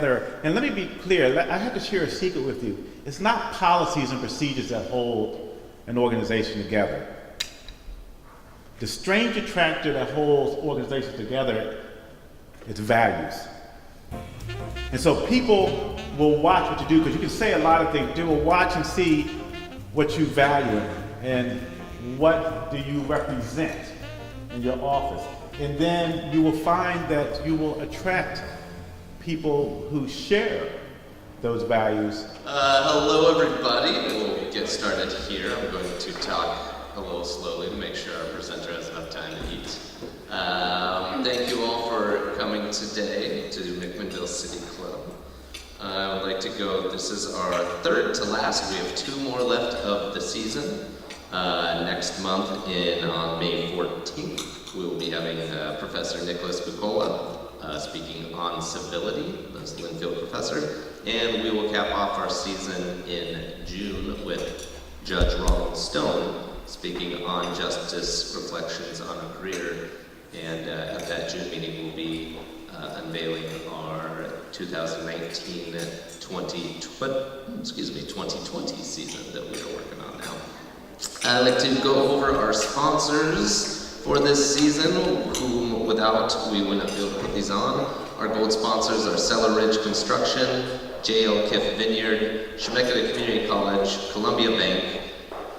And let me be clear, I have to share a secret with you. It's not policies and procedures that hold an organization together. The strange attractor that holds organizations together is values. And so people will watch what you do, because you can say a lot of things. They will watch and see what you value and what do you represent in your office. And then you will find that you will attract people who share those values. Hello everybody, we'll get started here. I'm going to talk a little slowly to make sure our presenter has enough time to eat. Thank you all for coming today to McMinnville City Club. I would like to go, this is our third to last. We have two more left of the season. Next month on May 14th, we will be having Professor Nicholas Bucola speaking on civility, as Linfield professor, and we will cap off our season in June with Judge Ronald Stone speaking on justice, reflections on a career, and at that June meeting we'll be unveiling our 2020 season that we are working on now. I'd like to go over our sponsors for this season, whom without we wouldn't be able to put these on. Our gold sponsors are Cellar Ridge Construction, JL Kiff Vineyard, Chemeketa Community College, Columbia Bank,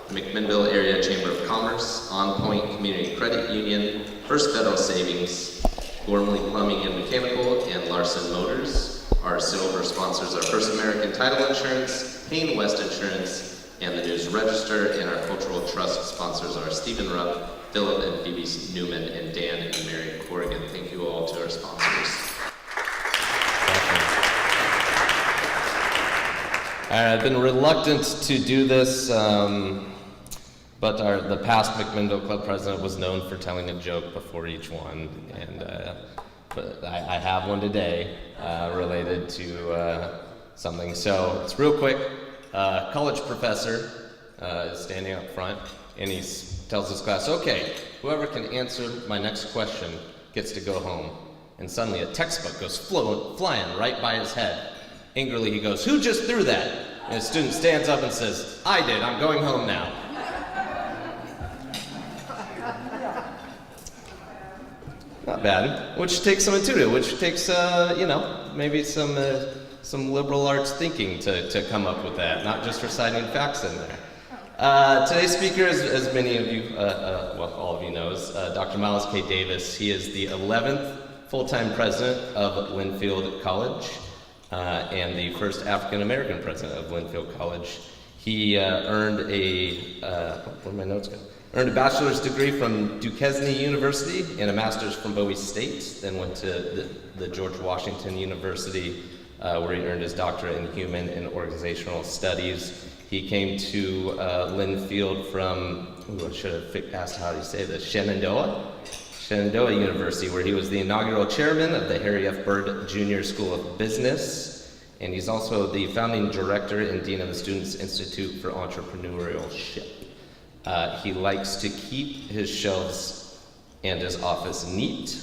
McMinnville Area Chamber of Commerce, On Point Community Credit Union, First Federal Savings, Gormley Plumbing and Mechanical, and Larson Motors. Our silver sponsors are First American Title Insurance, Payne West Insurance, and the News Register, and our cultural trust sponsors are Stephen Rupp, Philip and Phoebe Newman, and Dan and Mary Corrigan. Thank you all to our sponsors. I've been reluctant to do this, but the past McMinnville Club president was known for telling a joke before each one, and but I have one today related to something. So it's real quick. College professor is standing up front, and he tells his class, "Okay, whoever can answer my next question gets to go home." And suddenly a textbook goes flying right by his head. Angrily he goes, "Who just threw that?" And a student stands up and says, "I did, I'm going home now." Not bad. Which takes some intuitive, which takes, maybe some liberal arts thinking to come up with that, not just reciting facts in there. Today's speaker, as many of you, all of you know, is Dr. Miles K. Davis. He is the 11th full-time president of Linfield College and the first African-American president of Linfield College. He earned earned a bachelor's degree from Duquesne University and a master's from Bowie State, then went to the George Washington University, where he earned his doctorate in human and organizational studies. He came to Linfield from, I should have asked how do you say this, Shenandoah University, where he was the inaugural chairman of the Harry F. Byrd Jr. School of Business, and he's also the founding director and dean of the Students Institute for Entrepreneurship. He likes to keep his shelves and his office neat,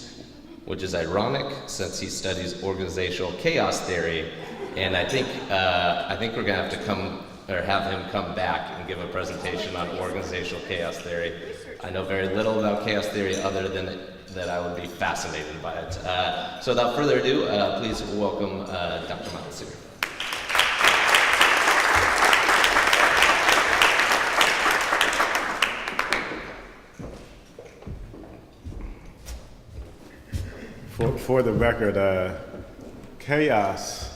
which is ironic since he studies organizational chaos theory, and I think we're gonna have to have him come back and give a presentation on organizational chaos theory. I know very little about chaos theory other than that I would be fascinated by it. So without further ado, please welcome Dr. Miles here. For the record, chaos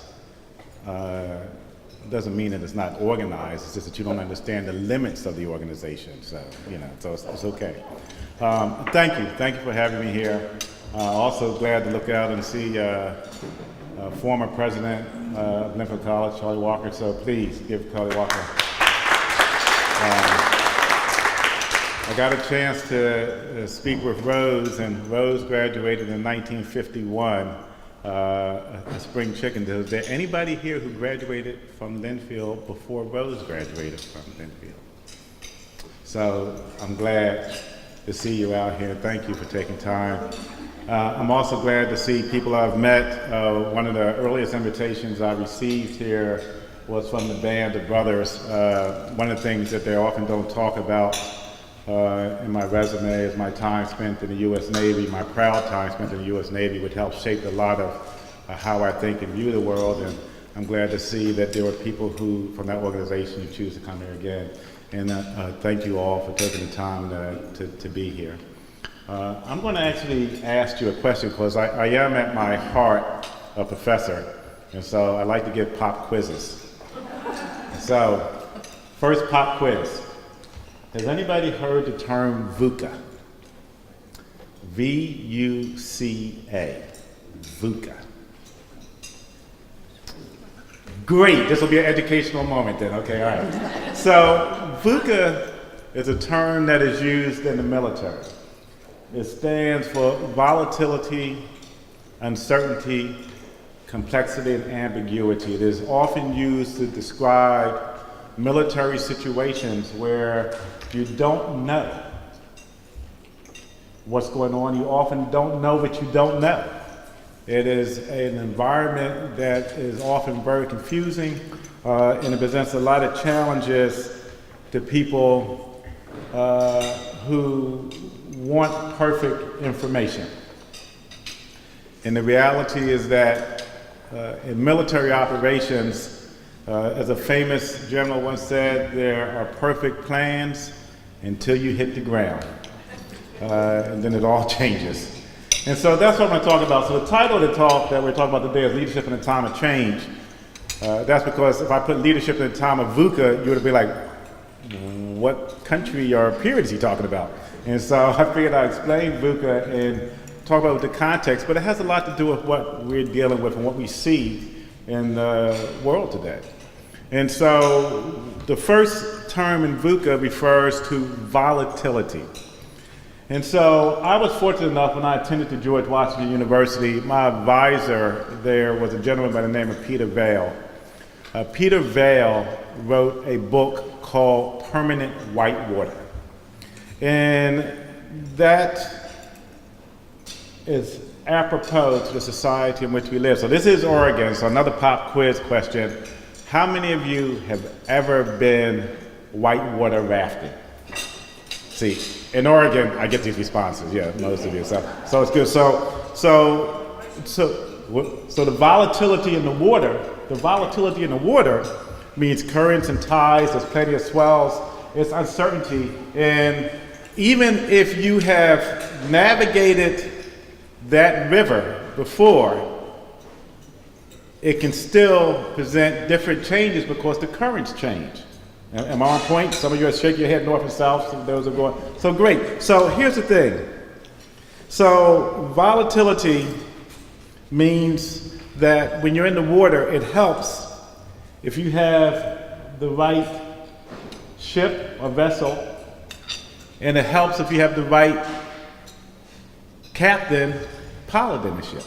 doesn't mean that it's not organized. It's just that you don't understand the limits of the organization. So, so it's okay. Thank you for having me here. Also glad to look out and see former president of Linfield College, Charlie Walker. So please give Charlie Walker. I got a chance to speak with Rose, and Rose graduated in 1951, a spring chicken. Is there anybody here who graduated from Linfield before Rose graduated from Linfield? So I'm glad to see you out here. Thank you for taking time. I'm also glad to see people I've met. One of the earliest invitations I received here was from the band of brothers. One of the things that they often don't talk about in my resume is my time spent in the U.S. Navy, my proud time spent in the U.S. Navy, which helped shape a lot of how I think and view the world. And I'm glad to see that there were people who, from that organization, who choose to come here again. And thank you all for taking the time to be here. I'm going to actually ask you a question because I am at my heart a professor, and so I like to give pop quizzes. So, first pop quiz. Has anybody heard the term VUCA? V-U-C-A. VUCA. Great, this will be an educational moment then, okay, all right. So, VUCA is a term that is used in the military. It stands for volatility, uncertainty, complexity, and ambiguity. It is often used to describe military situations where you don't know what's going on. You often don't know what you don't know. It is an environment that is often very confusing, and it presents a lot of challenges to people who want perfect information. And the reality is that in military operations, as a famous general once said, there are perfect plans until you hit the ground. And then it all changes. And so that's what I'm going to talk about. So the title of the talk that we're talking about today is Leadership in a Time of Change. That's because if I put leadership in a time of VUCA, you would be like, what country or period is he talking about? And so I figured I'd explain VUCA and talk about the context, but it has a lot to do with what we're dealing with and what we see in the world today. And so the first term in VUCA refers to volatility. And so I was fortunate enough when I attended to George Washington University, my advisor there was a gentleman by the name of Peter Vail. Peter Vail wrote a book called Permanent Whitewater. And that is apropos to the society in which we live. So this is Oregon, so another pop quiz question. How many of you have ever been whitewater rafting? See, in Oregon, I get these responses. Yeah, most of you. So it's good. So the volatility in the water means currents and tides. There's plenty of swells. It's uncertainty. And even if you have navigated that river before, it can still present different changes because the currents change. Am I on point? Some of you are shaking your head north and south, some of those are going. So great. So here's the thing. So volatility means that when you're in the water, it helps if you have the right ship or vessel, and it helps if you have the right captain piloting the ship.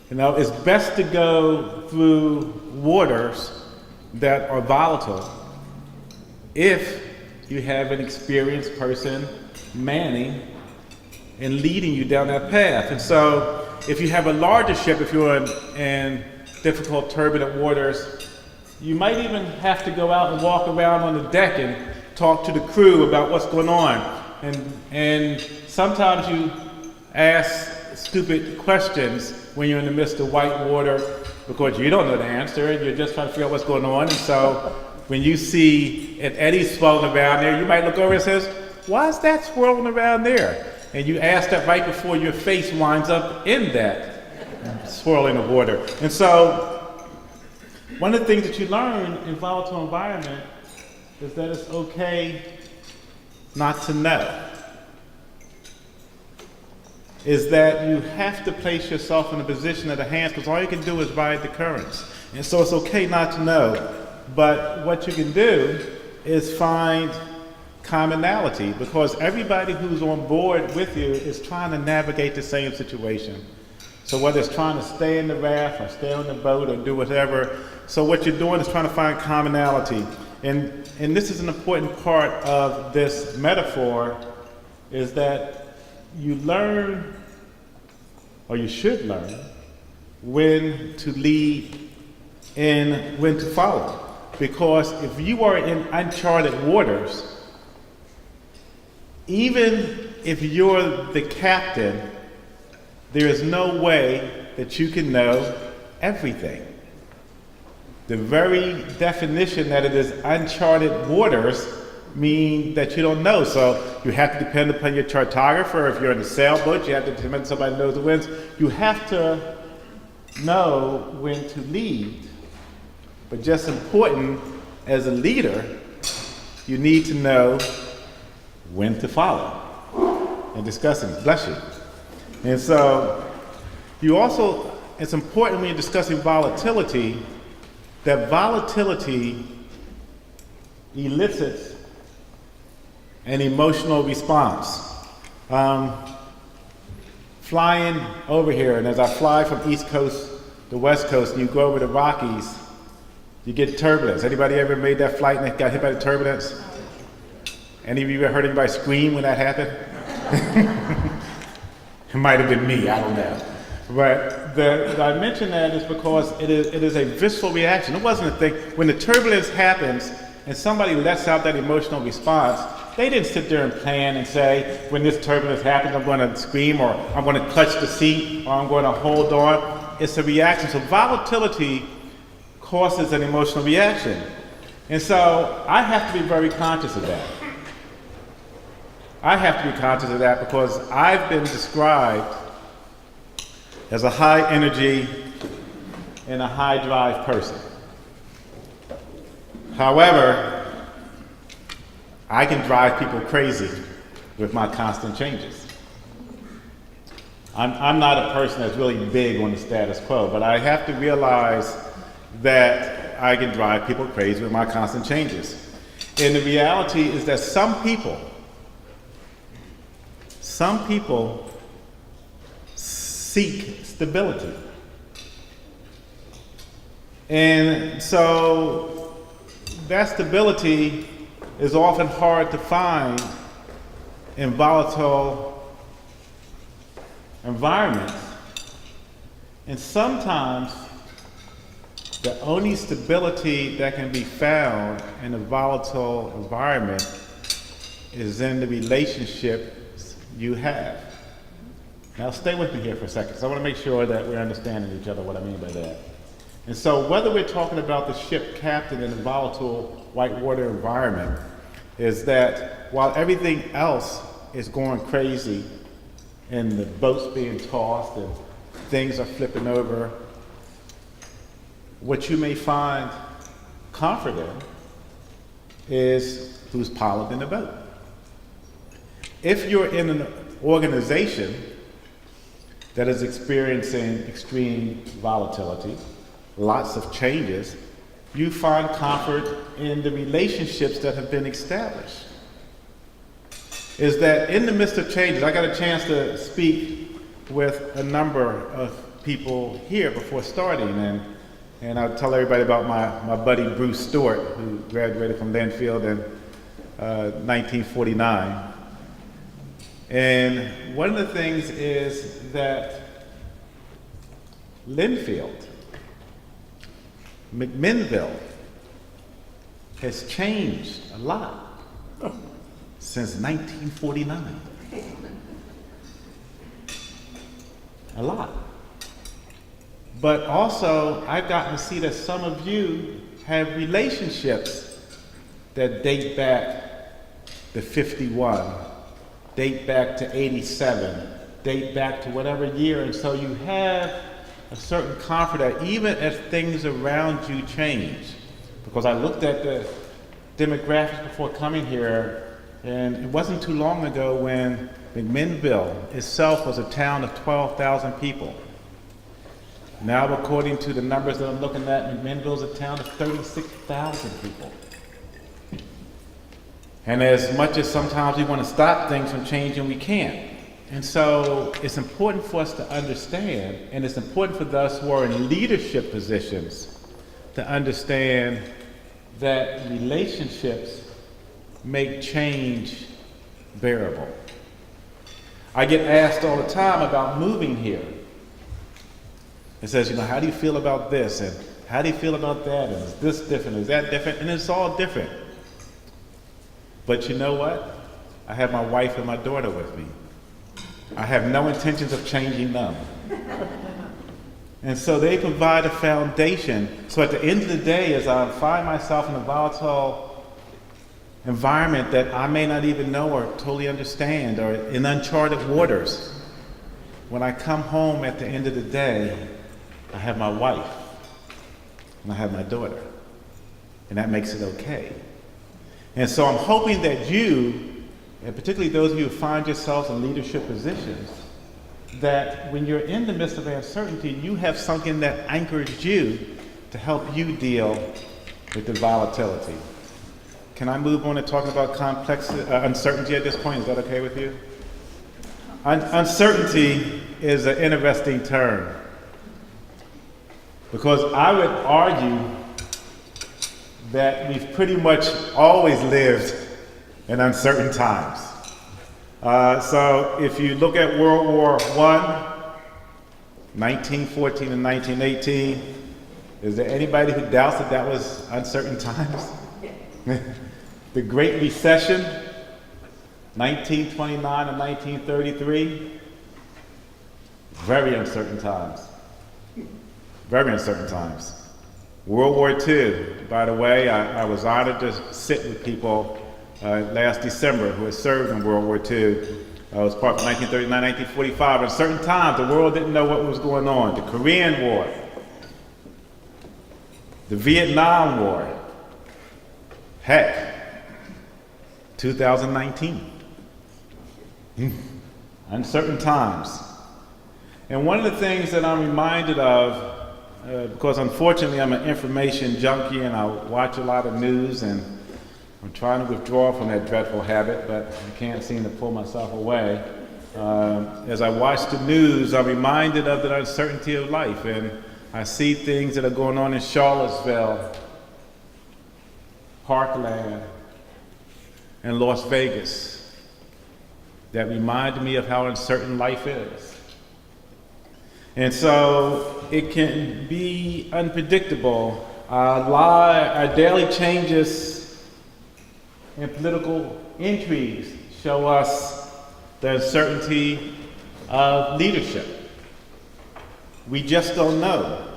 You know, it's best to go through waters that are volatile if you have an experienced person manning and leading you down that path. And so if you have a larger ship, if you're in difficult, turbulent waters, you might even have to go out and walk around on the deck and talk to the crew about what's going on. And sometimes you ask stupid questions when you're in the midst of white water because you don't know the answer and you're just trying to figure out what's going on. And so when you see an eddy swirling around there, you might look over and says, why is that swirling around there? And you ask that right before your face winds up in that swirling of water. And so one of the things that you learn in volatile environment is that it's okay not to know. Is that you have to place yourself in a position of the hands because all you can do is ride the currents. And so it's okay not to know. But what you can do is find commonality because everybody who's on board with you is trying to navigate the same situation. So whether it's trying to stay in the raft or stay on the boat or do whatever, so what you're doing is trying to find commonality. And this is an important part of this metaphor is that you learn or you should learn, when to lead and when to follow. Because if you are in uncharted waters, even if you're the captain, there is no way that you can know everything. The very definition that it is uncharted waters mean that you don't know. So you have to depend upon your chartographer. If you're in a sailboat, you have to depend on somebody who knows the winds. You have to know when to lead. But just important as a leader, you need to know when to follow. And discussing, bless you. And so you also, it's important when you're discussing volatility, that volatility elicits an emotional response. Flying over here, and as I fly from East Coast to West Coast, and you go over the Rockies, you get turbulence. Anybody ever made that flight and got hit by the turbulence? Any of you ever heard anybody scream when that happened? It might have been me, I don't know. But I mention that is because it is a visceral reaction. It wasn't a thing. When the turbulence happens and somebody lets out that emotional response, they didn't sit there and plan and say, when this turbulence happens, I'm going to scream, or I'm going to clutch the seat, or I'm going to hold on. It's a reaction. So volatility causes an emotional reaction. And so I have to be very conscious of that. I have to be conscious of that because I've been described as a high energy and a high drive person. However, I can drive people crazy with my constant changes. I'm not a person that's really big on the status quo, but I have to realize that I can drive people crazy with my constant changes. And the reality is that some people seek stability. And so that stability is often hard to find in volatile environments. And sometimes the only stability that can be found in a volatile environment is in the relationships you have. Now stay with me here for a second, because I want to make sure that we're understanding each other, what I mean by that. And so whether we're talking about the ship captain in a volatile whitewater environment, is that while everything else is going crazy and the boat's being tossed and things are flipping over, what you may find comfort in is who's piloting the boat. If you're in an organization that is experiencing extreme volatility, lots of changes, you find comfort in the relationships that have been established. Is that in the midst of changes, I got a chance to speak with a number of people here before starting, and I'll tell everybody about my buddy Bruce Stewart, who graduated from Linfield in 1949. And one of the things is that Linfield, McMinnville, has changed a lot since 1949. A lot. But also, I've gotten to see that some of you have relationships that date back to 51, date back to 87, date back to whatever year, and so you have a certain comfort that even as things around you change, because I looked at the demographics before coming here, and it wasn't too long ago when McMinnville itself was a town of 12,000 people. Now, according to the numbers that I'm looking at, McMinnville is a town of 36,000 people. And as much as sometimes we want to stop things from changing, we can't. And so it's important for us to understand, and it's important for those who are in leadership positions to understand that relationships make change bearable. I get asked all the time about moving here. It says, how do you feel about this? And how do you feel about that? And is this different? Is that different? And it's all different. But you know what? I have my wife and my daughter with me. I have no intentions of changing them. And so they provide a foundation. So at the end of the day, as I find myself in a volatile environment that I may not even know or totally understand, or in uncharted waters, when I come home at the end of the day, I have my wife and I have my daughter. And that makes it okay. And so I'm hoping that you, and particularly those of you who find yourselves in leadership positions, that when you're in the midst of uncertainty, you have something that anchors you to help you deal with the volatility. Can I move on to talk about uncertainty at this point? Is that okay with you? Uncertainty is an interesting term, because I would argue that we've pretty much always lived in uncertain times. So if you look at World War I, 1914 and 1918, is there anybody who doubts that that was uncertain times? The Great Recession, 1929 and 1933, very uncertain times. Very uncertain times. World War II, by the way, I was honored to sit with people last December who had served in World War II. I was part of 1939, 1945. At certain times, the world didn't know what was going on. The Korean War, the Vietnam War, heck, 2019. Uncertain times. And one of the things that I'm reminded of, because unfortunately I'm an information junkie and I watch a lot of news, and I'm trying to withdraw from that dreadful habit, but I can't seem to pull myself away. As I watch the news, I'm reminded of the uncertainty of life, and I see things that are going on in Charlottesville, Parkland, and Las Vegas that remind me of how uncertain life is. And so it can be unpredictable. Our daily changes and political intrigues show us the uncertainty of leadership. We just don't know.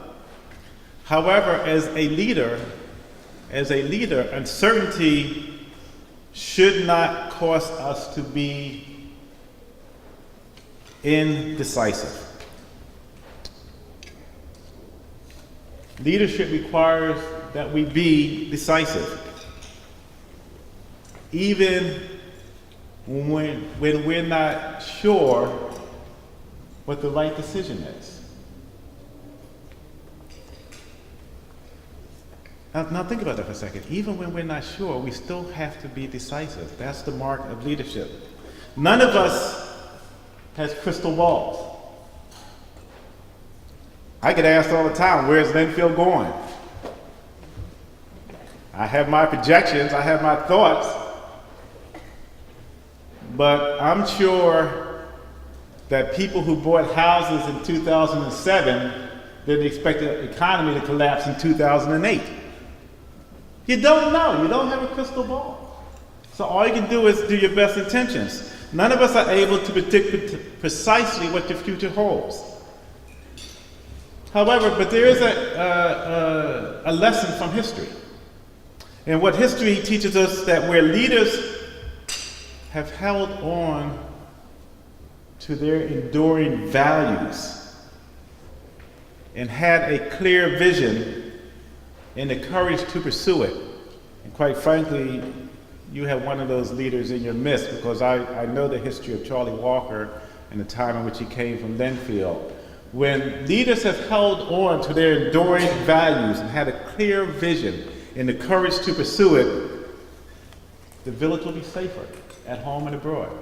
However, as a leader, uncertainty should not cause us to be indecisive. Leadership requires that we be decisive, even when we're not sure what the right decision is. Now think about that for a second. Even when we're not sure, we still have to be decisive. That's the mark of leadership. None of us has crystal balls. I get asked all the time, where's Linfield going? I have my projections, I have my thoughts, but I'm sure that people who bought houses in 2007 didn't expect the economy to collapse in 2008. You don't know, you don't have a crystal ball. So all you can do is do your best intentions. None of us are able to predict precisely what the future holds. However, but there is a lesson from history. And what history teaches us, that where leaders have held on to their enduring values and had a clear vision and the courage to pursue it. And quite frankly, you have one of those leaders in your midst, because I know the history of Charlie Walker and the time in which he came from Linfield. When leaders have held on to their enduring values and had a clear vision and the courage to pursue it, the village will be safer at home and abroad.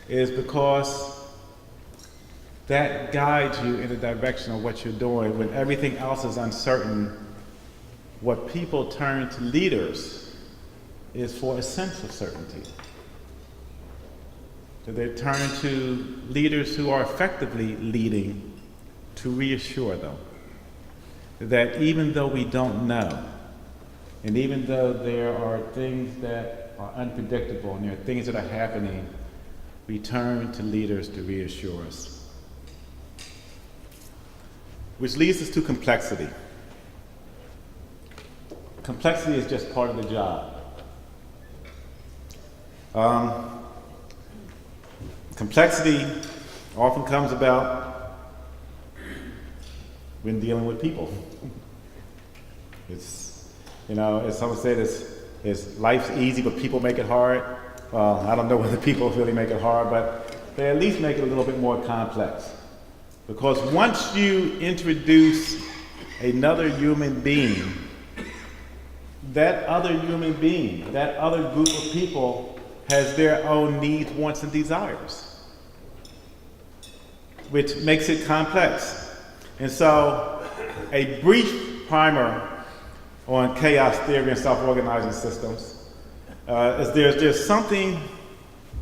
It is because that guides you in the direction of what you're doing. When everything else is uncertain, what people turn to leaders is for a sense of certainty. So they turn to leaders who are effectively leading to reassure them that even though we don't know, and even though there are things that are unpredictable and there are things that are happening, we turn to leaders to reassure us. Which leads us to complexity. Complexity is just part of the job. Complexity often comes about when dealing with people. It's, as someone said, it's life's easy, but people make it hard. Well, I don't know whether people really make it hard, but they at least make it a little bit more complex. Because once you introduce another human being, that other human being, that other group of people has their own needs, wants, and desires, which makes it complex. And so, a brief primer on chaos theory and self-organizing systems is there's something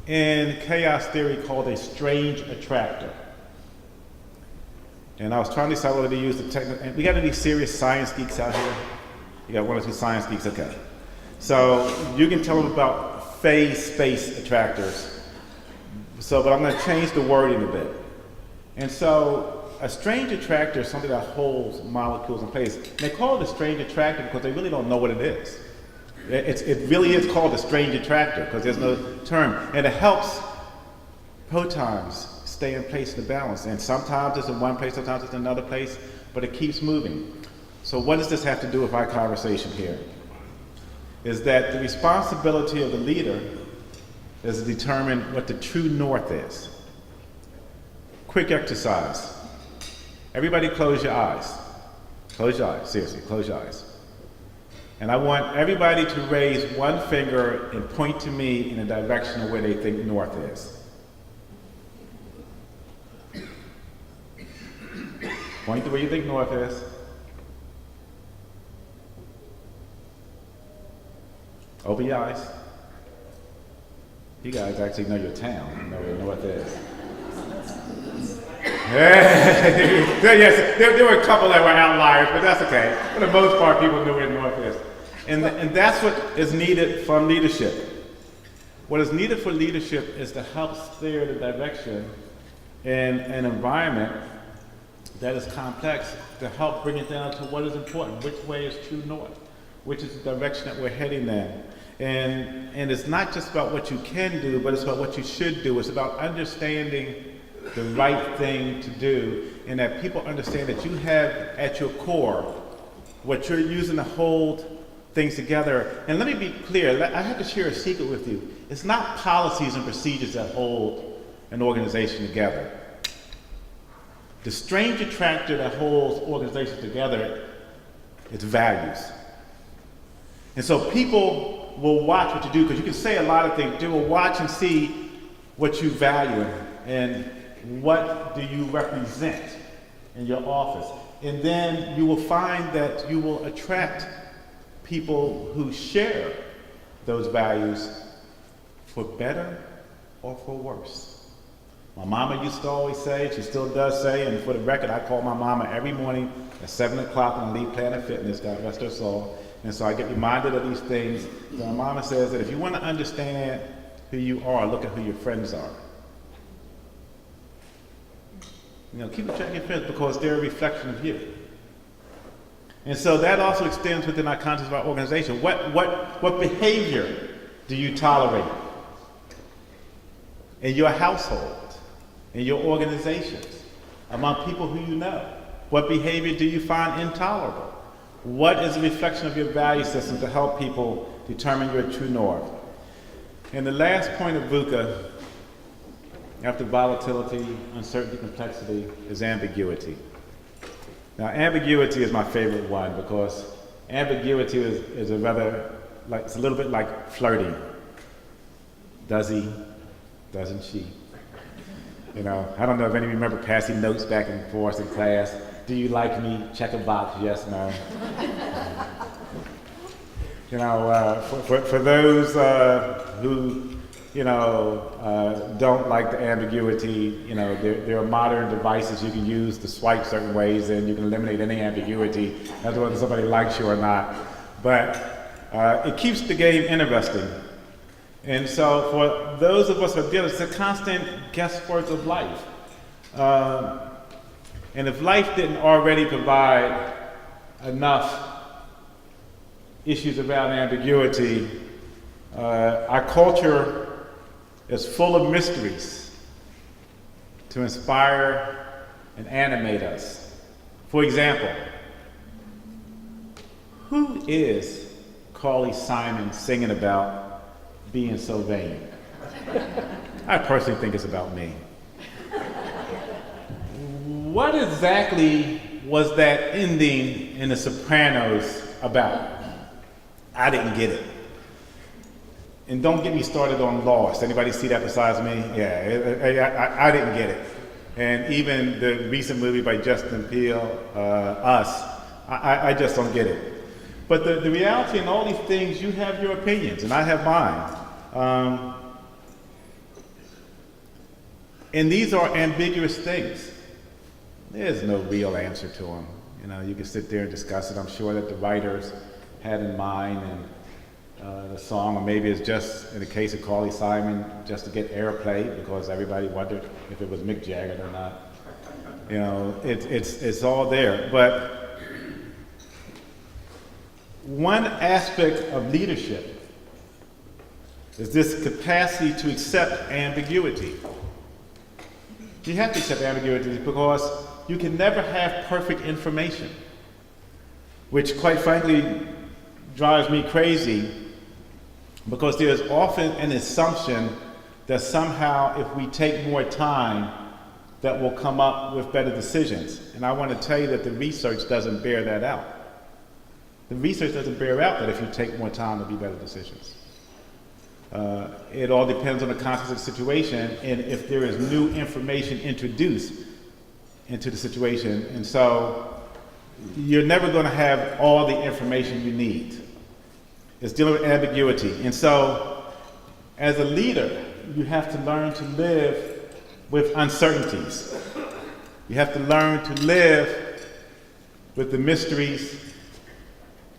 in chaos theory called a strange attractor. And I was trying to decide whether to use the technical, and we got any serious science geeks out here? You got one or two science geeks, okay. So you can tell them about phase space attractors. But I'm going to change the wording a bit. And so a strange attractor is something that holds molecules in place. And they call it a strange attractor because they really don't know what it is. It really is called a strange attractor because there's no term. And it helps protons stay in place in the balance. And sometimes it's in one place, sometimes it's in another place, but it keeps moving. So what does this have to do with our conversation here? Is that the responsibility of the leader is to determine what the true north is. Quick exercise. Everybody close your eyes. Close your eyes, seriously, close your eyes. And I want everybody to raise one finger and point to me in the direction of where they think north is. Point to where you think north is. Open your eyes. You guys actually know your town. You know where north is. Yes, there were a couple that were outliers, but that's okay. For the most part, people knew where north is. And that's what is needed from leadership. What is needed for leadership is to help steer the direction in an environment that is complex, to help bring it down to what is important, which way is true north, which is the direction that we're heading in. And it's not just about what you can do, but it's about what you should do. It's about understanding the right thing to do, and that people understand that you have at your core what you're using to hold things together. And let me be clear, I have to share a secret with you. It's not policies and procedures that hold an organization together. The strange attractor that holds organizations together is values. And so people will watch what you do, because you can say a lot of things. They will watch and see what you value and what do you represent in your office. And then you will find that you will attract people who share those values for better or for worse. My mama used to always say, she still does say, and for the record, I call my mama every morning at 7 o'clock and leave Planet Fitness, God rest her soul. And so I get reminded of these things. My mama says that if you want to understand who you are, look at who your friends are. Keep checking your friends because they're a reflection of you. And so that also extends within our context of our organization. What behavior do you tolerate in your household, in your organizations, among people who you know? What behavior do you find intolerable? What is a reflection of your value system to help people determine your true north? And the last point of VUCA, after volatility, uncertainty, complexity, is ambiguity. Now, ambiguity is my favorite one because ambiguity is a rather, it's a little bit like flirting. Does he? Doesn't she? I don't know if any of you remember passing notes back and forth in class. Do you like me? Check a box, yes, no. For those who don't like the ambiguity. There are modern devices you can use to swipe certain ways and you can eliminate any ambiguity as to whether somebody likes you or not. But it keeps the game interesting. And so for those of us who are dealing, it's a constant guesswork of life. And if life didn't already provide enough issues around ambiguity, our culture is full of mysteries to inspire and animate us. For example, who is Carly Simon singing about being so vain? I personally think it's about me. What exactly was that ending in The Sopranos about? I didn't get it. And don't get me started on Lost. Anybody see that besides me? Yeah, I didn't get it. And even the recent movie by Justin Peele, Us, I just don't get it. But the reality in all these things, you have your opinions, and I have mine. And these are ambiguous things. There's no real answer to them. You can sit there and discuss it. I'm sure that the writers had in mind and the song, or maybe it's just, in the case of Carly Simon, just to get airplay because everybody wondered if it was Mick Jagger or not. It's all there. But one aspect of leadership is this capacity to accept ambiguity. You have to accept ambiguity because you can never have perfect information, which quite frankly drives me crazy, because there's often an assumption that somehow if we take more time that we'll come up with better decisions. And I want to tell you that the research doesn't bear that out. The research doesn't bear out that if you take more time there'll be better decisions. It all depends on the context of the situation and if there is new information introduced into the situation. And so you're never going to have all the information you need. It's dealing with ambiguity. And so as a leader, you have to learn to live with uncertainties. You have to learn to live with the mysteries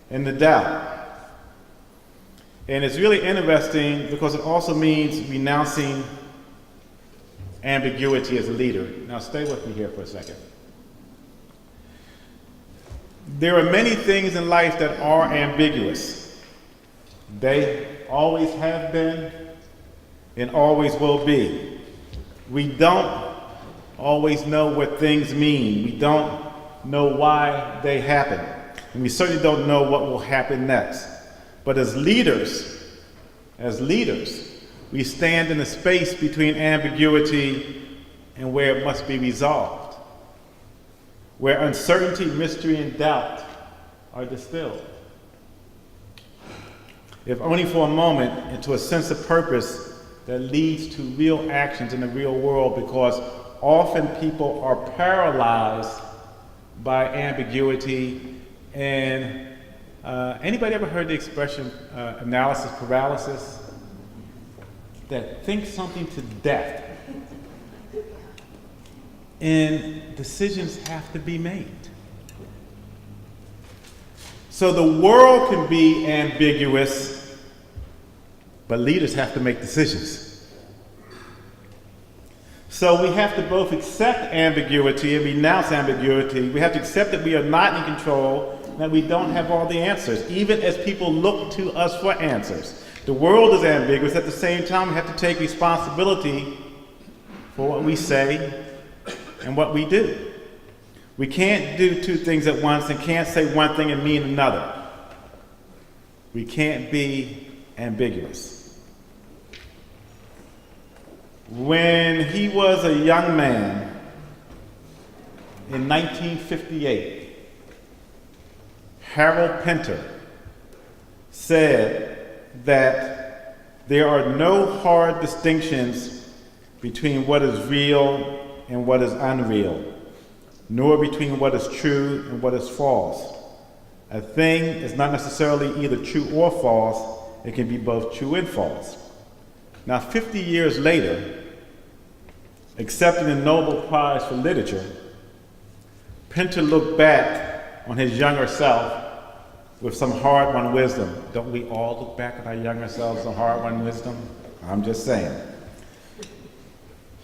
and the doubt. And it's really interesting because it also means renouncing ambiguity as a leader. Now stay with me here for a second. There are many things in life that are ambiguous. They always have been and always will be. We don't always know what things mean. We don't know why they happen. And we certainly don't know what will happen next. But as leaders, we stand in the space between ambiguity and where it must be resolved, where uncertainty, mystery, and doubt are distilled. If only for a moment, into a sense of purpose that leads to real actions in the real world, because often people are paralyzed by ambiguity. And anybody ever heard the expression analysis paralysis? That think something to death and decisions have to be made. So the world can be ambiguous, but leaders have to make decisions. So we have to both accept ambiguity and renounce ambiguity. We have to accept that we are not in control, that we don't have all the answers, even as people look to us for answers. The world is ambiguous. At the same time, we have to take responsibility for what we say and what we do. We can't do two things at once and can't say one thing and mean another. We can't be ambiguous. When he was a young man in 1958, Harold Pinter said that there are no hard distinctions between what is real and what is unreal, nor between what is true and what is false. A thing is not necessarily either true or false. It can be both true and false. Now, 50 years later, accepting the Nobel Prize for Literature, Pinter looked back on his younger self with some hard-won wisdom. Don't we all look back at our younger selves with hard-won wisdom? I'm just saying.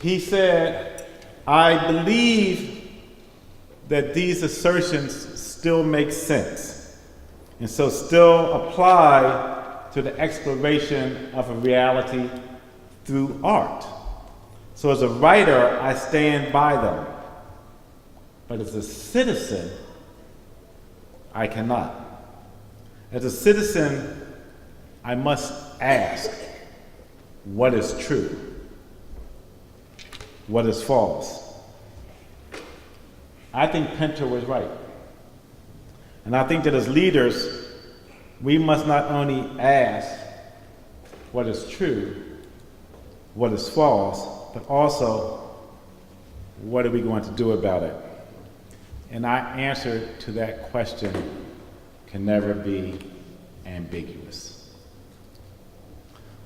He said, I believe that these assertions still make sense, and so still apply to the exploration of a reality through art. So as a writer, I stand by them. But as a citizen, I cannot. As a citizen, I must ask, what is true? What is false? I think Pinter was right. And I think that as leaders, we must not only ask what is true, what is false, but also what are we going to do about it? And our answer to that question can never be ambiguous.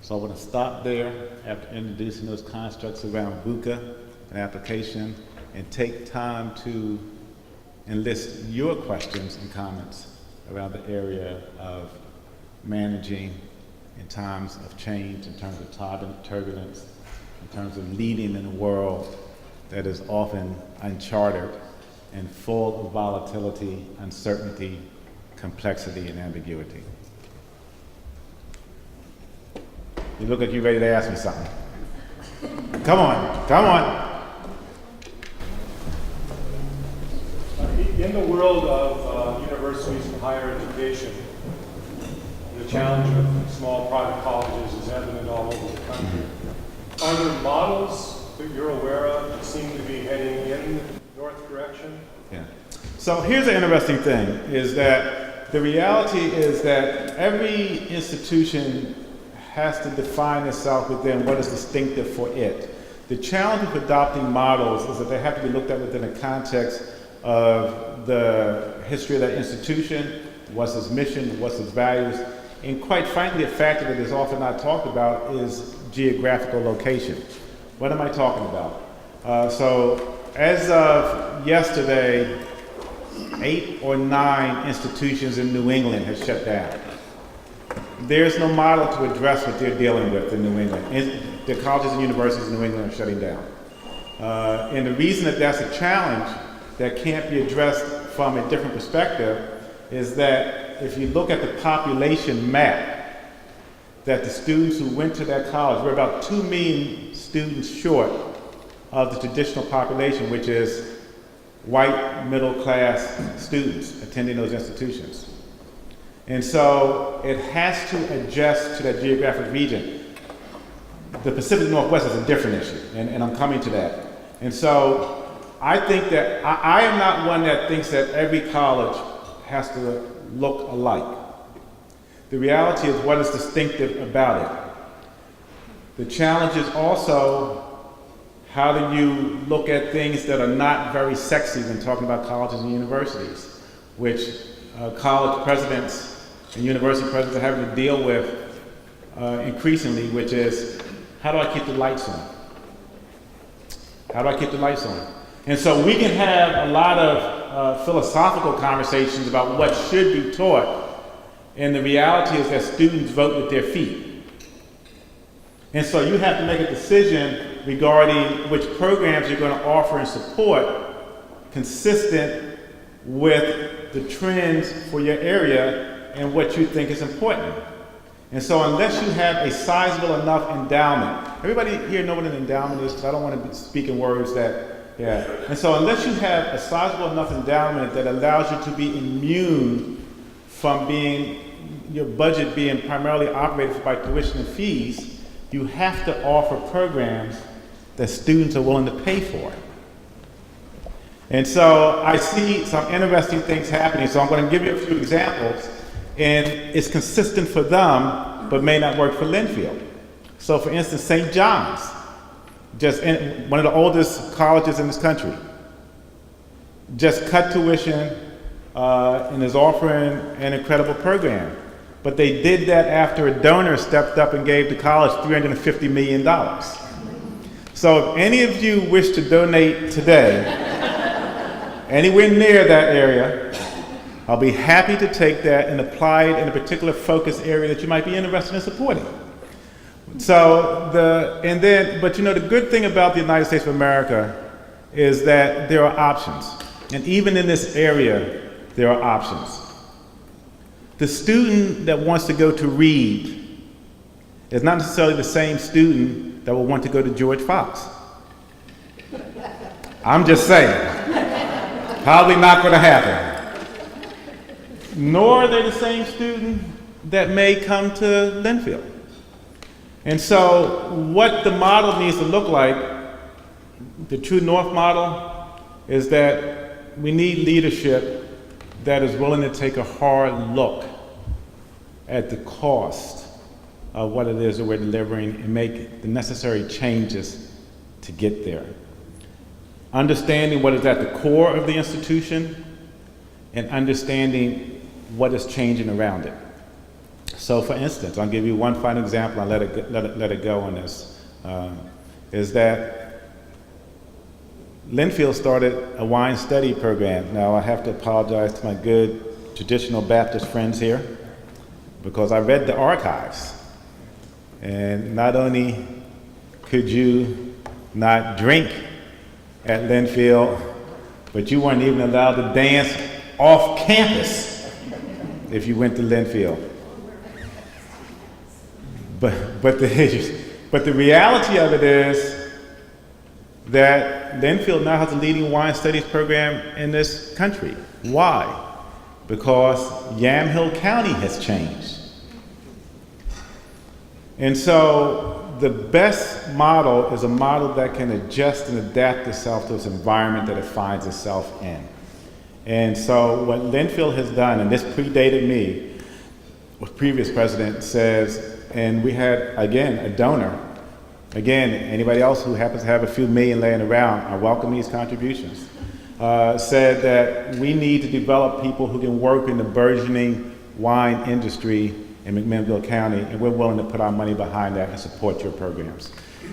So I want to stop there after introducing those constructs around VUCA and application, and take time to enlist your questions and comments around the area of managing in times of change, in terms of turbulence, in terms of leading in a world that is often uncharted and full of volatility, uncertainty, complexity, and ambiguity. You look like you're ready to ask me something. Come on, come on. In the world of universities and higher education, the challenge of small private colleges is evident all over the country. Are there models that you're aware of that seem to be heading in the north direction? Yeah. So here's the interesting thing, is that the reality is that every institution has to define itself within what is distinctive for it. The challenge with adopting models is that they have to be looked at within a context of the history of that institution, what's its mission, what's its values, and quite frankly, a factor that is often not talked about is geographical location. What am I talking about? So as of yesterday, 8 or 9 institutions in New England have shut down. There's no model to address what they're dealing with in New England. The colleges and universities in New England are shutting down. And the reason that that's a challenge that can't be addressed from a different perspective is that if you look at the population map, that the students who went to that college, we're about 2 million students short of the traditional population, which is white middle-class students attending those institutions. And so it has to adjust to that geographic region. The Pacific Northwest is a different issue, and I'm coming to that. And so I think that I am not one that thinks that every college has to look alike. The reality is what is distinctive about it. The challenge is also how do you look at things that are not very sexy when talking about colleges and universities, which college presidents and university presidents are having to deal with increasingly, which is, how do I keep the lights on? How do I keep the lights on? And so we can have a lot of philosophical conversations about what should be taught, and the reality is that students vote with their feet. And so you have to make a decision regarding which programs you're going to offer and support consistent with the trends for your area and what you think is important. And so unless you have a sizable enough endowment, everybody here know what an endowment is, because I don't want to speak in words that, yeah. And so unless you have a sizable enough endowment that allows you to be immune from your budget being primarily operated by tuition and fees, you have to offer programs that students are willing to pay for. And so I see some interesting things happening, so I'm going to give you a few examples, and it's consistent for them, but may not work for Linfield. So for instance, St. John's, one of the oldest colleges in this country, just cut tuition and is offering an incredible program. But they did that after a donor stepped up and gave the college $350 million. So if any of you wish to donate today, anywhere near that area, I'll be happy to take that and apply it in a particular focus area that you might be interested in supporting. So but you know, the good thing about the United States of America is that there are options. And even in this area, there are options. The student that wants to go to Reed is not necessarily the same student that will want to go to George Fox. I'm just saying. Probably not going to happen. Nor are they the same student that may come to Linfield. And so what the model needs to look like, the True North model, is that we need leadership that is willing to take a hard look at the cost of what it is that we're delivering and make the necessary changes to get there. Understanding what is at the core of the institution and understanding what is changing around it. So for instance, I'll give you one final example, I'll let it go on this, is that Linfield started a wine study program. Now I have to apologize to my good traditional Baptist friends here because I read the archives. And not only could you not drink at Linfield, but you weren't even allowed to dance off campus if you went to Linfield. But the reality of it is that Linfield now has a leading wine studies program in this country. Why? Because Yamhill County has changed. And so the best model is a model that can adjust and adapt itself to its environment that it finds itself in. And so what Linfield has done, and this predated me, what previous president says, and we had, again, a donor. Again, anybody else who happens to have a few million laying around, I welcome these contributions. Said that we need to develop people who can work in the burgeoning wine industry in McMinnville County, and we're willing to put our money behind that and support your programs.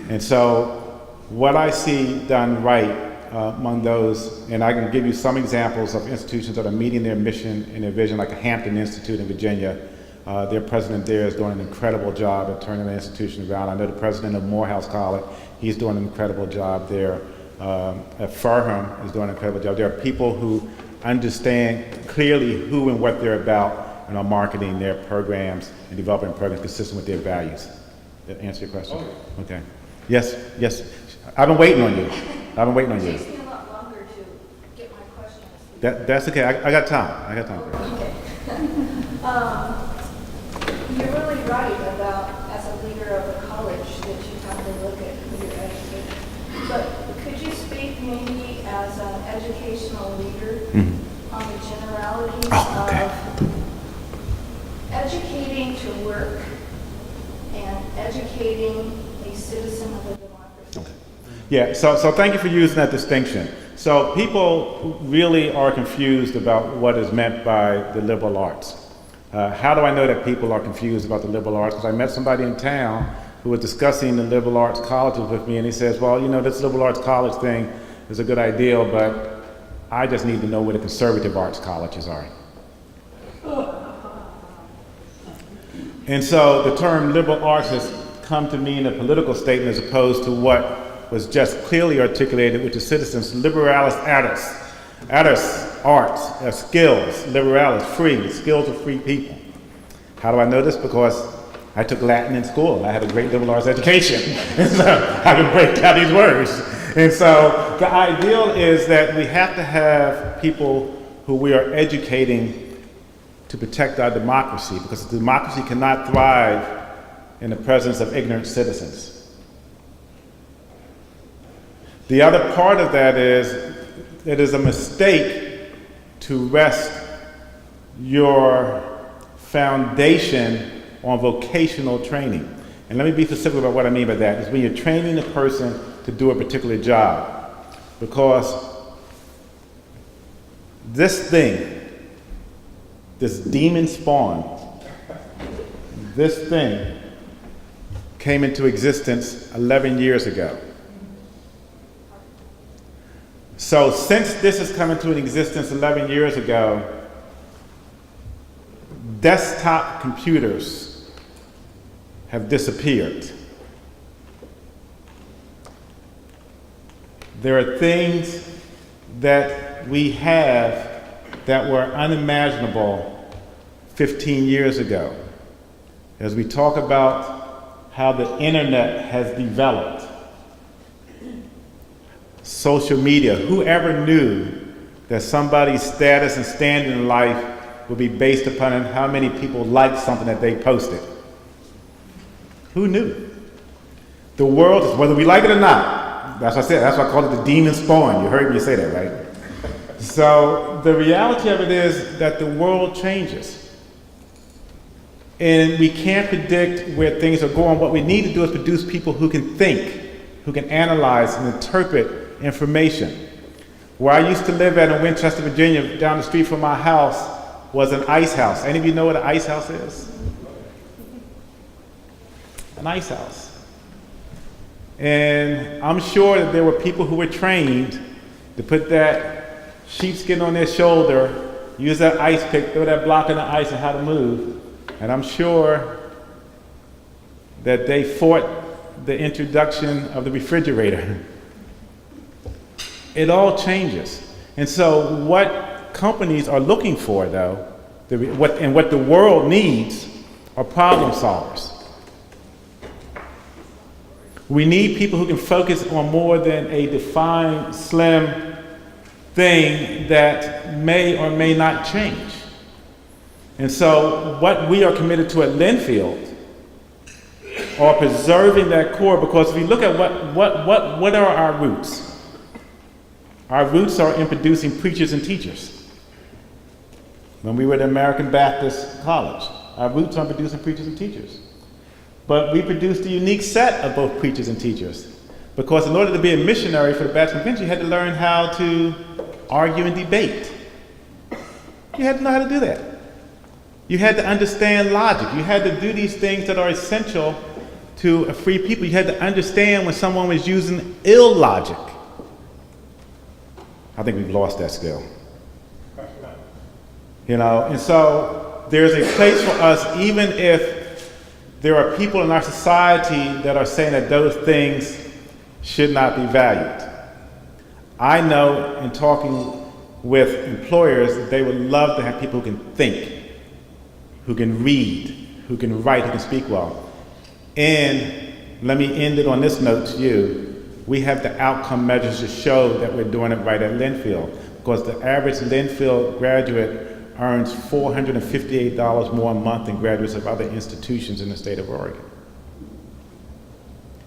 And so what I see done right among those, and I can give you some examples of institutions that are meeting their mission and their vision, like the Hampton Institute in Virginia. Their president there is doing an incredible job at turning the institution around. I know the president of Morehouse College, he's doing an incredible job there. At Farham is doing an incredible job. There are people who understand clearly who and what they're about and are marketing their programs and developing programs consistent with their values. Did that answer your question? Oh. Okay. Yes, yes. I've been waiting on you. I've been waiting on you. It takes me a lot longer to get my questions. That's okay. I got time. I got time for it. Okay. You're really right about, as a leader of a college, that you have to look at who you're educating. But could you speak maybe as an educational leader on the generalities of educating to work and educating a citizen of a democracy? Okay. Yeah, so thank you for using that distinction. So people really are confused about what is meant by the liberal arts. How do I know that people are confused about the liberal arts? Because I met somebody in town who was discussing the liberal arts colleges with me, and he says, well, you know, this liberal arts college thing is a good idea, but I just need to know where the conservative arts colleges are. And so the term liberal arts has come to mean a political statement as opposed to what was just clearly articulated, which is citizens liberalis artis. Artis, arts, skills, liberalis, free, skills of free people. How do I know this? Because I took Latin in school. I had a great liberal arts education. And so I can break down these words. And so the ideal is that we have to have people who we are educating to protect our democracy, because democracy cannot thrive in the presence of ignorant citizens. The other part of that is it is a mistake to rest your foundation on vocational training. And let me be specific about what I mean by that. It's when you're training a person to do a particular job. Because this thing, this demon spawn, this thing came into existence 11 years ago. So since this has come into existence 11 years ago, desktop computers have disappeared. There are things that we have that were unimaginable 15 years ago. As we talk about how the internet has developed, social media, whoever knew that somebody's status and standing in life would be based upon how many people liked something that they posted? Who knew? The world is, whether we like it or not, that's what I said, that's why I call it the demon spawn. You heard me say that, right? So the reality of it is that the world changes. And we can't predict where things are going. What we need to do is produce people who can think, who can analyze and interpret information. Where I used to live at in Winchester, Virginia, down the street from my house, was an ice house. Any of you know what an ice house is? An ice house. And I'm sure that there were people who were trained to put that sheepskin on their shoulder, use that ice pick, throw that block in the ice and how to move. And I'm sure that they fought the introduction of the refrigerator. It all changes. And so what companies are looking for, though, what the world needs are problem solvers. We need people who can focus on more than a defined, slim thing that may or may not change. And so what we are committed to at Linfield are preserving that core, because if you look at what are our roots? Our roots are in producing preachers and teachers. When we were at American Baptist College, our roots are in producing preachers and teachers. But we produced a unique set of both preachers and teachers, because in order to be a missionary for the Baptist Convention, you had to learn how to argue and debate. You had to know how to do that. You had to understand logic. You had to do these things that are essential to a free people. You had to understand when someone was using ill logic. I think we've lost that skill. You know, and so there's a place for us, even if there are people in our society that are saying that those things should not be valued. I know in talking with employers that they would love to have people who can think, who can read, who can write, who can speak well. And let me end it on this note to you. We have the outcome measures to show that we're doing it right at Linfield, because the average Linfield graduate earns $458 more a month than graduates of other institutions in the state of Oregon.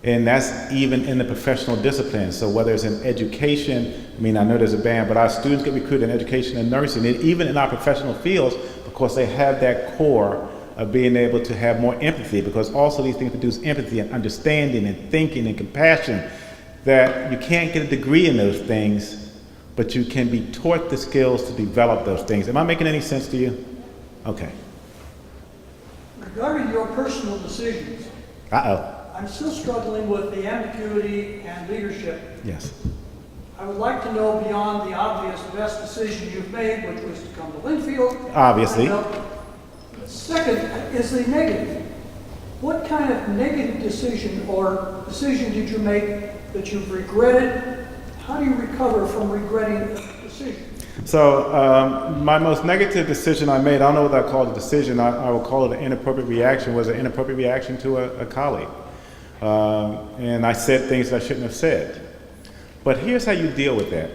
And that's even in the professional disciplines. So whether it's in education, I mean, I know there's a band, but our students get recruited in education and nursing, and even in our professional fields, because they have that core of being able to have more empathy, because also these things produce empathy and understanding and thinking and compassion, that you can't get a degree in those things, but you can be taught the skills to develop those things. Am I making any sense to you? Okay. Regarding your personal decisions, I'm still struggling with the ambiguity and leadership. Yes. I would like to know, beyond the obvious best decision you've made, which was to come to Linfield. Obviously. Second is the negative. What kind of negative decision or decision did you make that you've regretted? How do you recover from regretting a decision? So my most negative decision I made, I don't know what I call it a decision, I will call it an inappropriate reaction, was an inappropriate reaction to a colleague. And I said things I shouldn't have said. But here's how you deal with that,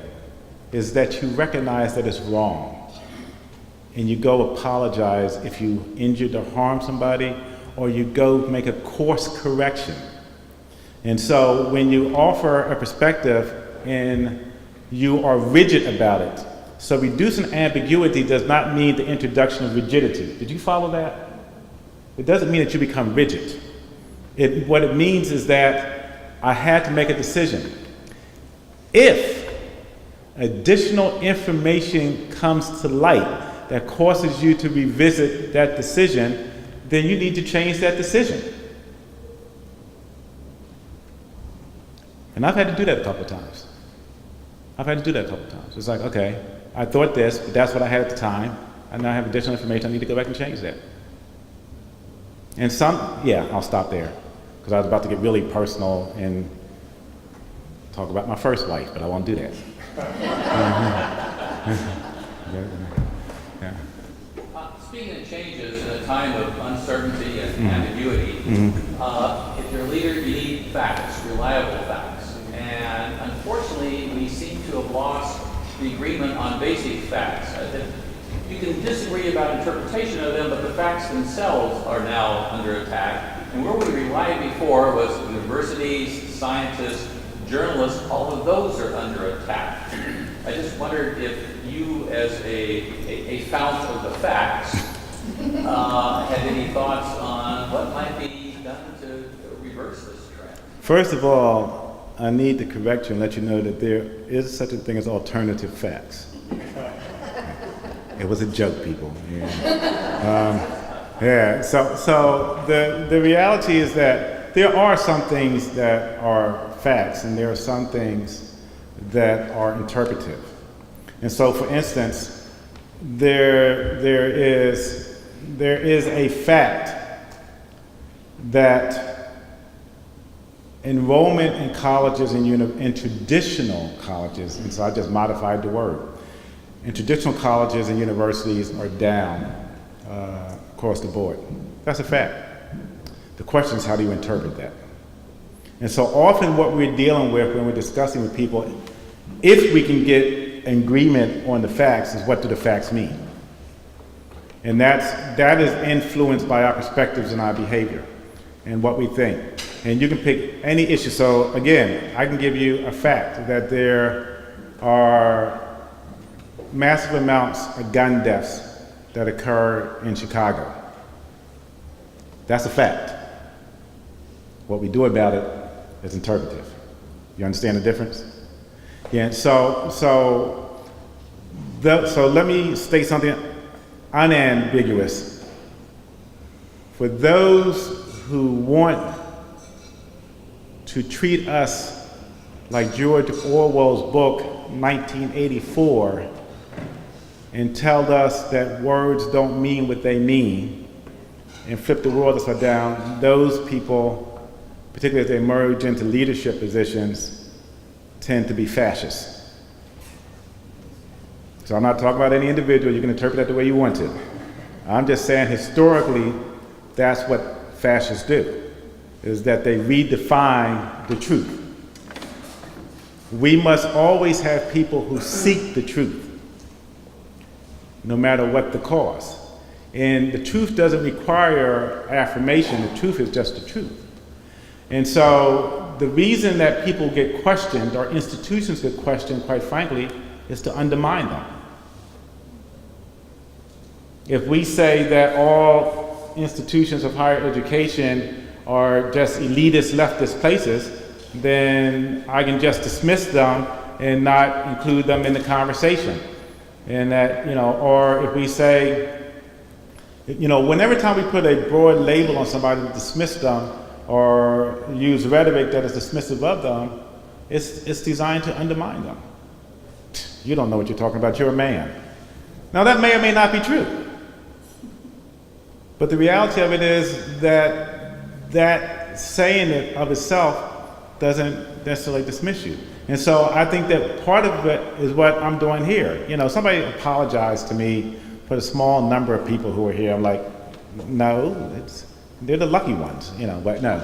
is that you recognize that it's wrong. And you go apologize if you injured or harmed somebody, or you go make a course correction. And so when you offer a perspective and you are rigid about it, so reducing ambiguity does not mean the introduction of rigidity. Did you follow that? It doesn't mean that you become rigid. What it means is that I had to make a decision. If additional information comes to light that causes you to revisit that decision, then you need to change that decision. And I've had to do that a couple of times. It's like, okay, I thought this, but that's what I had at the time. I now have additional information. I need to go back and change that. And I'll stop there, because I was about to get really personal and talk about my first wife, but I won't do that. Yeah. Speaking of changes in a time of uncertainty and ambiguity, if you're a leader, you need facts, reliable facts. And unfortunately, we seem to have lost the agreement on basic facts. You can disagree about interpretation of them, but the facts themselves are now under attack. And where we relied before was universities, scientists, journalists, all of those are under attack. I just wondered if you, as a fount of the facts, had any thoughts on what might be done to reverse this trend? First of all, I need to correct you and let you know that there is such a thing as alternative facts. It was a joke, people. So the reality is that there are some things that are facts, and there are some things that are interpretive. And so, for instance, there is a fact that enrollment in colleges and in traditional colleges, and so I just modified the word, in traditional colleges and universities are down across the board. That's a fact. The question is, how do you interpret that? And so often what we're dealing with when we're discussing with people, if we can get agreement on the facts, is what do the facts mean? And that is influenced by our perspectives and our behavior and what we think. And you can pick any issue. So again, I can give you a fact that there are massive amounts of gun deaths that occur in Chicago. That's a fact. What we do about it is interpretive. You understand the difference? Yeah. So let me state something unambiguous. For those who want to treat us like George Orwell's book, 1984, and tell us that words don't mean what they mean, and flip the world upside down, those people, particularly as they emerge into leadership positions, tend to be fascists. So I'm not talking about any individual. You can interpret that the way you want to. I'm just saying historically, that's what fascists do, is that they redefine the truth. We must always have people who seek the truth, no matter what the cost. And the truth doesn't require affirmation. The truth is just the truth. And so the reason that people get questioned, or institutions get questioned, quite frankly, is to undermine them. If we say that all institutions of higher education are just elitist, leftist places, then I can just dismiss them and not include them in the conversation. And that, or if we say, whenever time we put a broad label on somebody to dismiss them or use rhetoric that is dismissive of them, it's designed to undermine them. You don't know what you're talking about, you're a man. Now that may or may not be true. But the reality of it is that saying it of itself doesn't necessarily dismiss you. And so I think that part of it is what I'm doing here. Somebody apologized to me for the small number of people who are here. I'm like, no, they're the lucky ones, but no.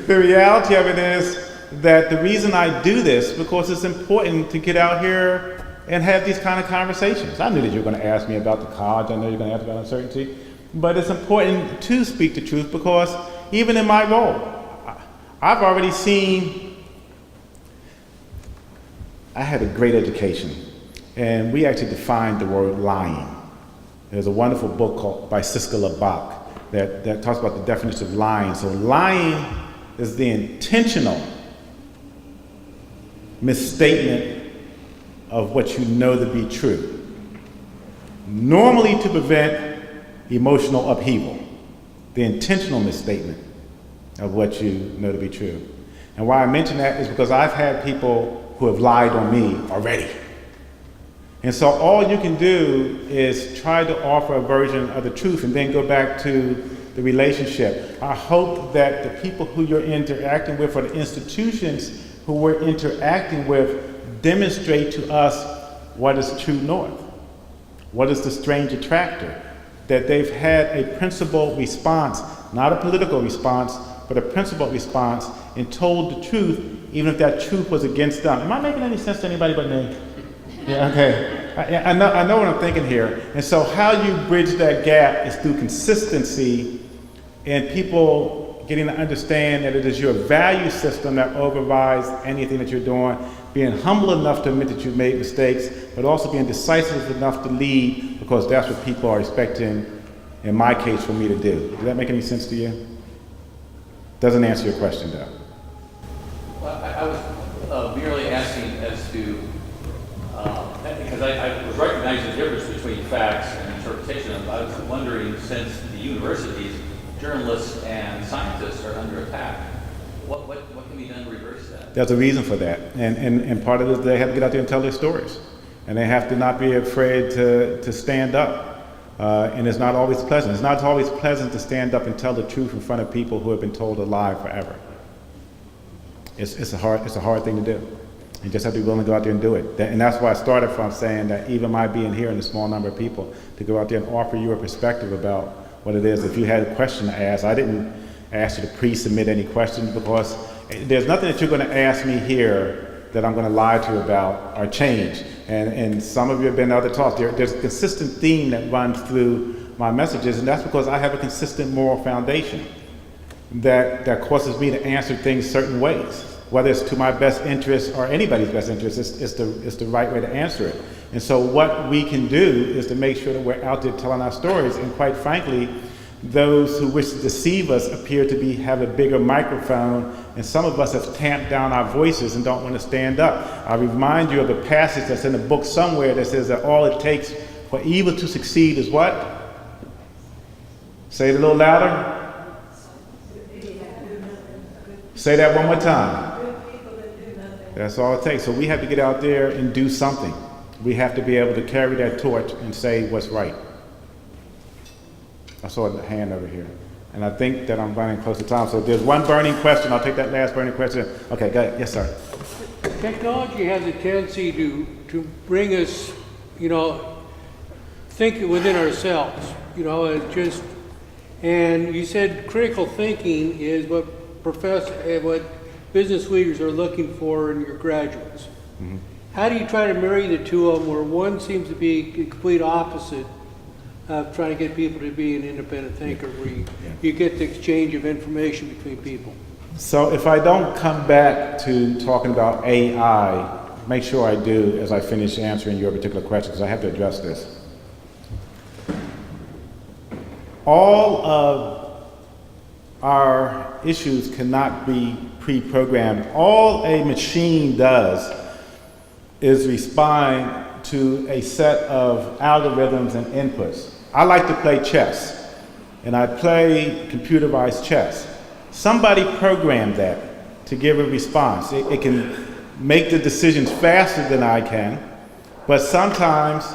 The reality of it is that the reason I do this, because it's important to get out here and have these kind of conversations. I knew that you were going to ask me about the college. I know you're going to ask about uncertainty. But it's important to speak the truth, because even in my role, I've already seen, I had a great education, and we actually defined the word lying. There's a wonderful book by Siska Labak that talks about the definition of lying. So lying is the intentional misstatement of what you know to be true. normally to prevent emotional upheaval, the intentional misstatement of what you know to be true. And why I mention that is because I've had people who have lied on me already. And so all you can do is try to offer a version of the truth and then go back to the relationship. I hope that the people who you're interacting with or the institutions who we're interacting with demonstrate to us what is true north, what is the strange attractor, that they've had a principled response, not a political response, but a principled response and told the truth, even if that truth was against them. Am I making any sense to anybody but me? Yeah, okay. I know what I'm thinking here. And so how you bridge that gap is through consistency and people getting to understand that it is your value system that overrides anything that you're doing, being humble enough to admit that you've made mistakes, but also being decisive enough to lead, because that's what people are expecting, in my case, for me to do. Does that make any sense to you? Doesn't answer your question, though. Well, I was merely asking as to, because I was recognizing the difference between facts and interpretation. I was wondering, since the universities, journalists and scientists are under attack, what can be done to reverse that? There's a reason for that. And part of it is they have to get out there and tell their stories. And they have to not be afraid to stand up. And it's not always pleasant. It's not always pleasant to stand up and tell the truth in front of people who have been told a lie forever. It's a hard thing to do. You just have to be willing to go out there and do it. And that's why I started from saying that even my being here in a small number of people, to go out there and offer you a perspective about what it is. If you had a question to ask, I didn't ask you to pre-submit any questions, because there's nothing that you're going to ask me here that I'm going to lie to you about or change. And some of you have been to other talks. There's a consistent theme that runs through my messages, and that's because I have a consistent moral foundation that causes me to answer things certain ways. Whether it's to my best interest or anybody's best interest, it's the right way to answer it. And so what we can do is to make sure that we're out there telling our stories. And quite frankly, those who wish to deceive us appear to have a bigger microphone, and some of us have tamped down our voices and don't want to stand up. I remind you of a passage that's in a book somewhere that says that all it takes for evil to succeed is what? Say it a little louder. Say that one more time. That's all it takes. So we have to get out there and do something. We have to be able to carry that torch and say what's right. I saw a hand over here. And I think that I'm running close to time. So if there's one burning question, I'll take that last burning question. Okay, go ahead. Yes, sir. Technology has a tendency to bring us, think within ourselves, and you said critical thinking is what business leaders are looking for in your graduates. Mm-hmm. How do you try to marry the two of them, where one seems to be the complete opposite of trying to get people to be an independent thinker, where you get the exchange of information between people? So if I don't come back to talking about AI, make sure I do as I finish answering your particular question, because I have to address this. All of our issues cannot be pre-programmed. All a machine does is respond to a set of algorithms and inputs. I like to play chess, and I play computerized chess. Somebody programmed that to give a response. It can make the decisions faster than I can, but sometimes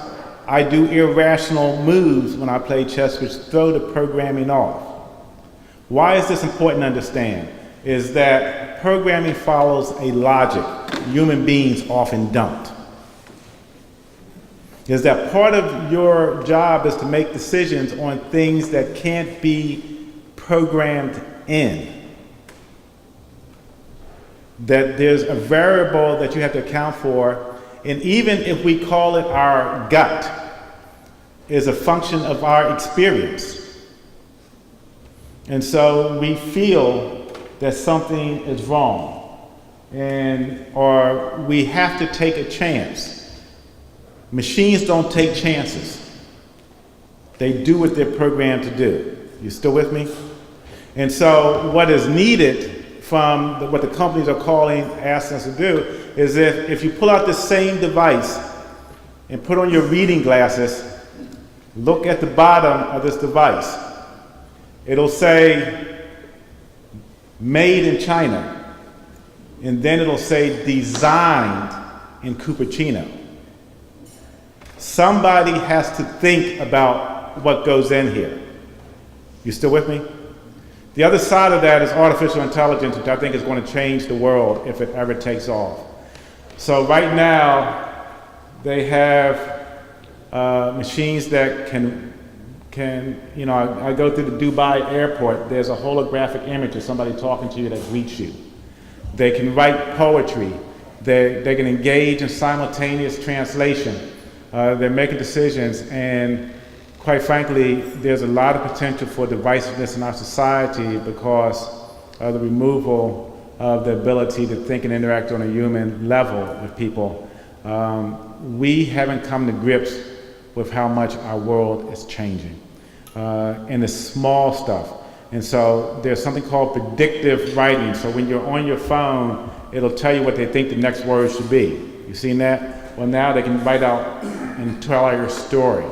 I do irrational moves when I play chess which throw the programming off. Why is this important to understand? Is that programming follows a logic human beings often don't. Is that part of your job is to make decisions on things that can't be programmed in. That there's a variable that you have to account for, and even if we call it our gut, is a function of our experience. And so we feel that something is wrong, or we have to take a chance. Machines don't take chances. They do what they're programmed to do. You still with me? And so what is needed from what the companies are asking us to do is if you pull out the same device and put on your reading glasses Look at the bottom of this device. It'll say made in China, and then it'll say designed in Cupertino. Somebody has to think about what goes in here. You still with me? The other side of that is artificial intelligence, which I think is going to change the world if it ever takes off. So right now, they have machines that can, I go through the Dubai airport, there's a holographic image of somebody talking to you that greets you. They can write poetry. They can engage in simultaneous translation. They're making decisions, and quite frankly, there's a lot of potential for divisiveness in our society because of the removal of the ability to think and interact on a human level with people. We haven't come to grips with how much our world is changing, and the small stuff. And so there's something called predictive writing. So when you're on your phone, it'll tell you what they think the next word should be. You seen that? Well, now they can write out and tell your story.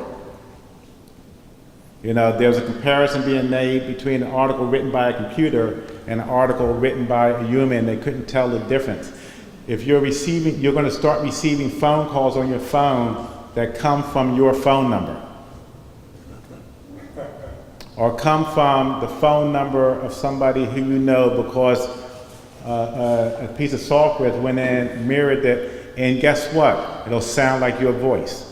There's a comparison being made between an article written by a computer and an article written by a human. They couldn't tell the difference. If you're going to start receiving phone calls on your phone that come from your phone number, or come from the phone number of somebody who you know because a piece of software went in, mirrored it, and guess what? It'll sound like your voice.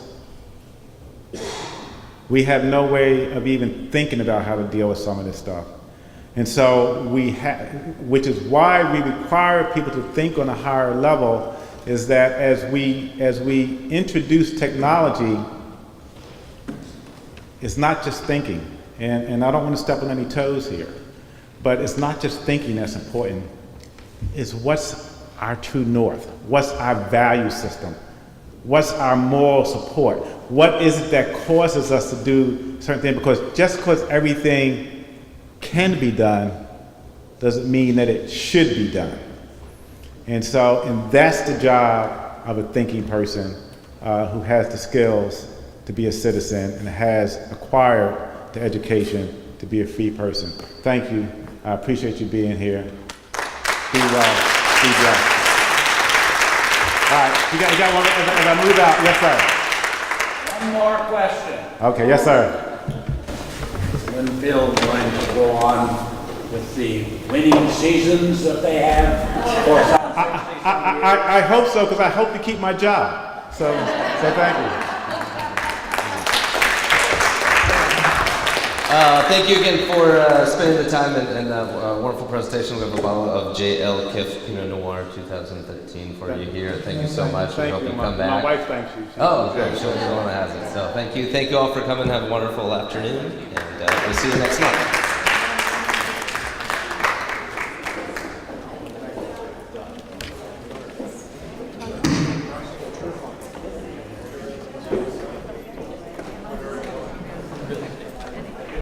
We have no way of even thinking about how to deal with some of this stuff. And so which is why we require people to think on a higher level, is that as we introduce technology, it's not just thinking. And I don't want to step on any toes here, but it's not just thinking that's important. It's what's our true north? What's our value system? What's our moral support? What is it that causes us to do certain things? Because just because everything can be done doesn't mean that it should be done. And that's the job of a thinking person who has the skills to be a citizen and has acquired the education to be a free person. Thank you. I appreciate you being here. Be well. Be blessed. All right, you got one as I move out. Yes, sir. One more question. Okay, yes, sir. Is Linfield going to go on with the winning seasons that they have? For I hope so, because I hope to keep my job. So thank you. Thank you again for spending the time and a wonderful presentation. We have a bottle of J.L. Kiff Pinot Noir 2013 for you here. Thank you so much. We hope you come back. My wife thanks you. Oh, good. She'll be the one that has it. So thank you. Thank you all for coming. Have a wonderful afternoon, and we'll see you next month.